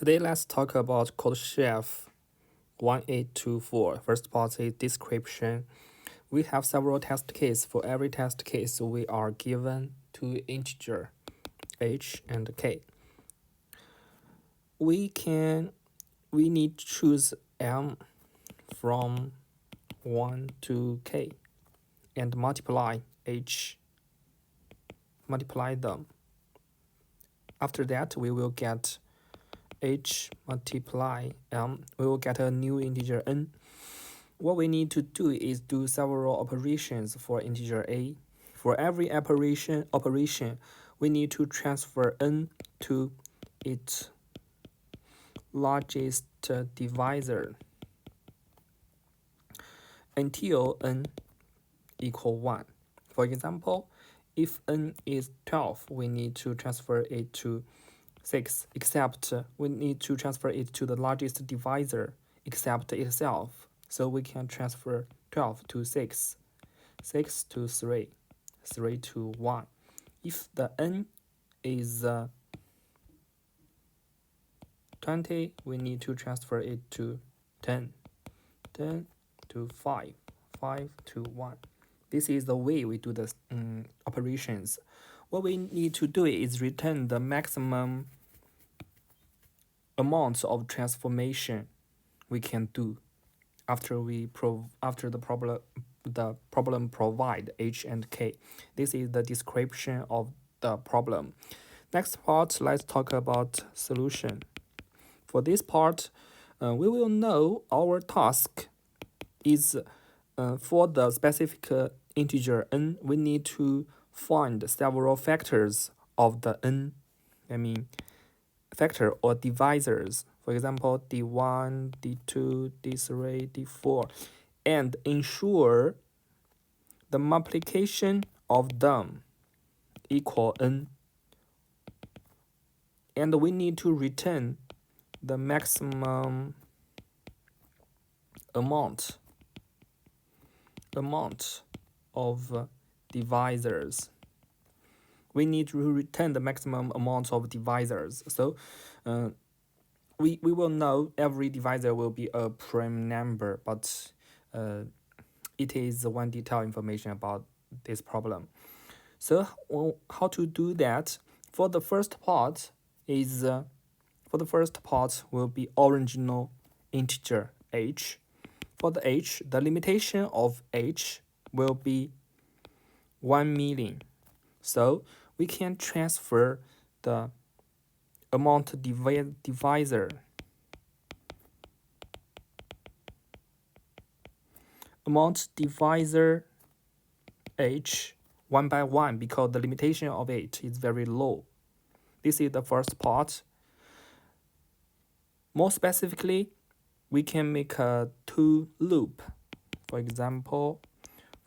Today, let's talk about CodeChef 1824. First part is description. We have several test cases. For every test case, we are given two integer h and k. We need to choose m from 1 to k and multiply them. After that, we will get h multiply m. We will get a new integer n. What we need to do is do several operations for integer a. For every operation, we need to transfer n to its largest divisor until n equal 1. For example, if n is 12, we need to transfer it to 6, except we need to transfer it to the largest divisor except itself. So we can transfer 12 to 6, 6 to 3, 3 to 1. If the n is 20, we need to transfer it to 10, 10 to 5, 5 to 1. This is the way we do the operations. What we need to do is return the maximum amount of transformation we can do after the problem provide h and k. This is the description of the problem. Next part, let's talk about solution. For this part, we will know our task is for the specific integer n. We need to find several factors of the n. Factor or divisors. For example, d1, d2, d3, d4, and ensure the multiplication of them equal n. And we need to return the maximum amount of divisors. We need to return the maximum amount of divisors. So we will know every divisor will be a prime number, but it is one detailed information about this problem. So how to do that? For the first part will be original integer h. For the h, the limitation of h will be 1 million. So we can transfer the amount divisor h one by one, because the limitation of it is very low. This is the first part. More specifically, we can make a two loop. For example,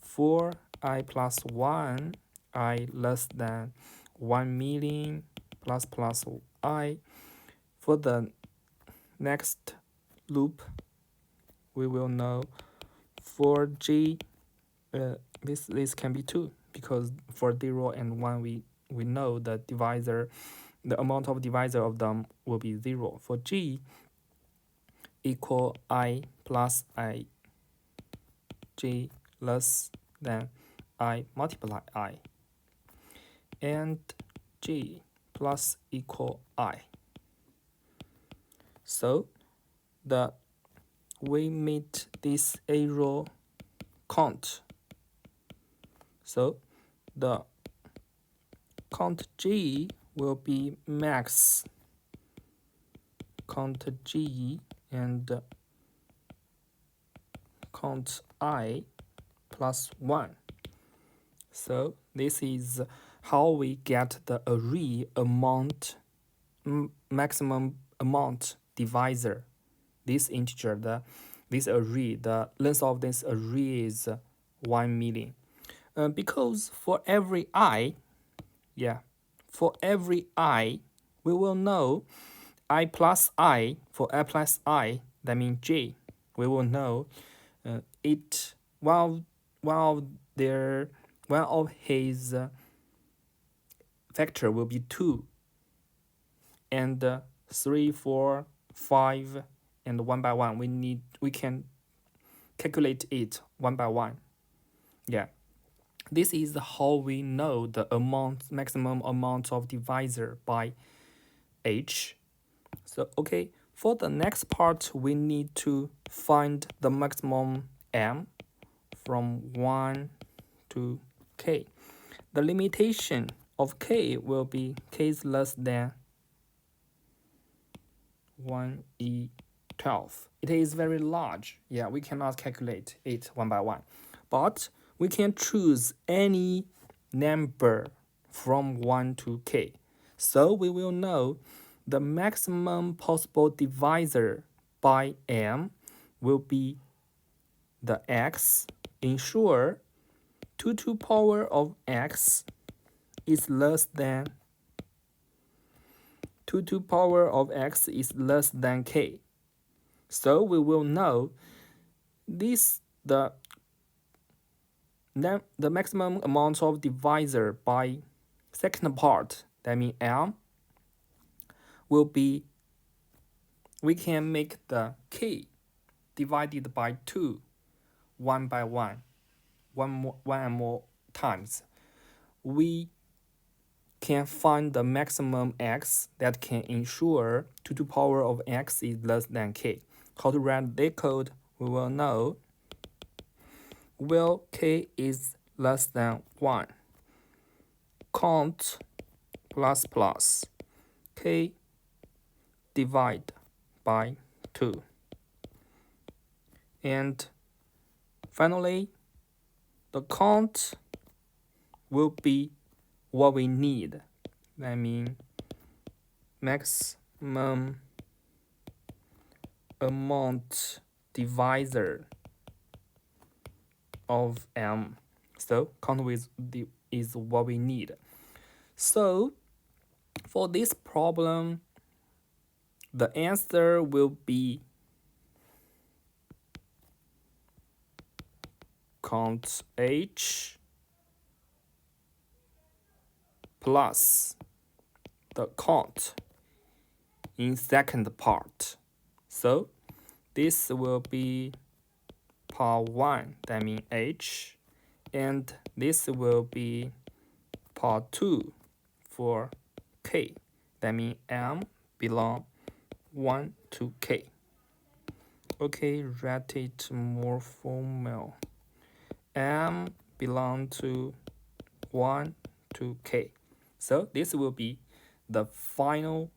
for I plus 1, I less than 1 million plus I. For the next loop, we will know for g, this can be 2, because for 0 and 1 we know the amount of divisor of them will be 0. For g equal I plus I, g less than I multiply I, and g plus equal I. So we meet this arrow count. So the count g will be max count g and count I plus 1. So this is how we get the array amount, maximum amount divisor. This integer, this array, the length of this array is 1 million. Because for every I, we will know I plus I. For I plus I, that means j. We will know one of his factor will be 2, and 3, 4, 5, and one by one. We can calculate it one by one. Yeah. This is how we know the maximum amount of divisor by h. So okay, for the next part, we need to find the maximum m from 1 to k. The limitation of k will be k is less than 1e12. It is very large. Yeah, we cannot calculate it one by one. But we can choose any number from 1 to k. So we will know the maximum possible divisor by m will be the x. Ensure 2 to the power of x is less than 2 to the power of x is less than k. So we will know this the maximum amount of divisor by second part, that means m, will be, we can make the k divided by 2 one by one and more times. We can find the maximum x that can ensure 2 to the power of x is less than k. How to write that code, we will know. Well, k is less than 1. Count plus plus k divide by 2. And finally, the count will be what we need. That means maximum amount divisor of m. So count with is what we need. So for this problem, the answer will be count h plus the count in second part. So this will be part 1, that means h, and this will be part 2 for k, that means m belong 1 to k. Okay, write it more formal. M belong to 1 to k. So this will be the final.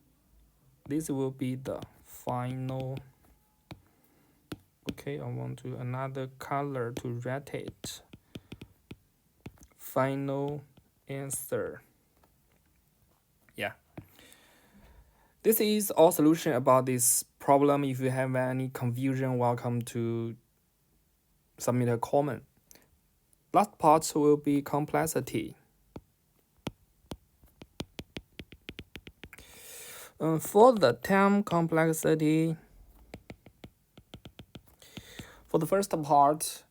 Okay, I want to another color to write it. Final answer. Yeah. This is all solution about this problem. If you have any confusion, welcome to submit a comment. Last part will be complexity. For the term complexity, for the first part,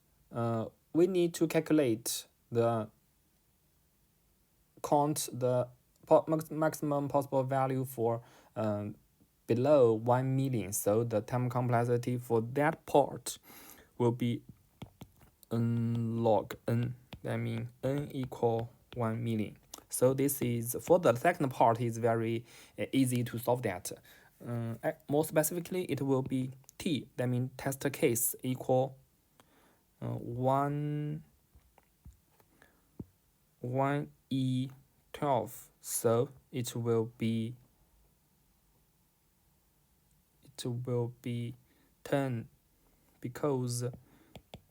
we need to calculate the maximum possible value for below 1 million. So the term complexity for that part will be n log n. That means n equal 1 million. So this is, for the second part, is very easy to solve that. More specifically, it will be t. That means test case equal 1e12. So it will be 10, because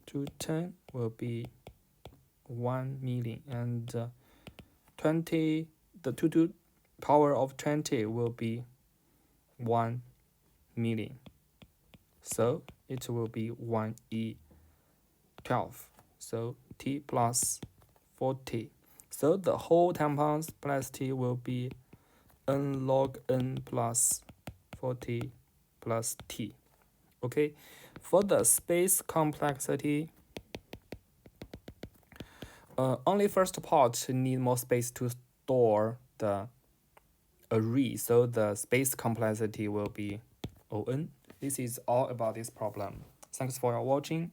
210 will be 1 million, and 20, the 2 to the power of 20 will be 1 million. So it will be 1e12. So t plus 40. So the whole time complexity will be n log n plus 40 plus t. Okay, for the space complexity, only first part need more space to store the array, so the space complexity will be on. This is all about this problem. Thanks for your watching.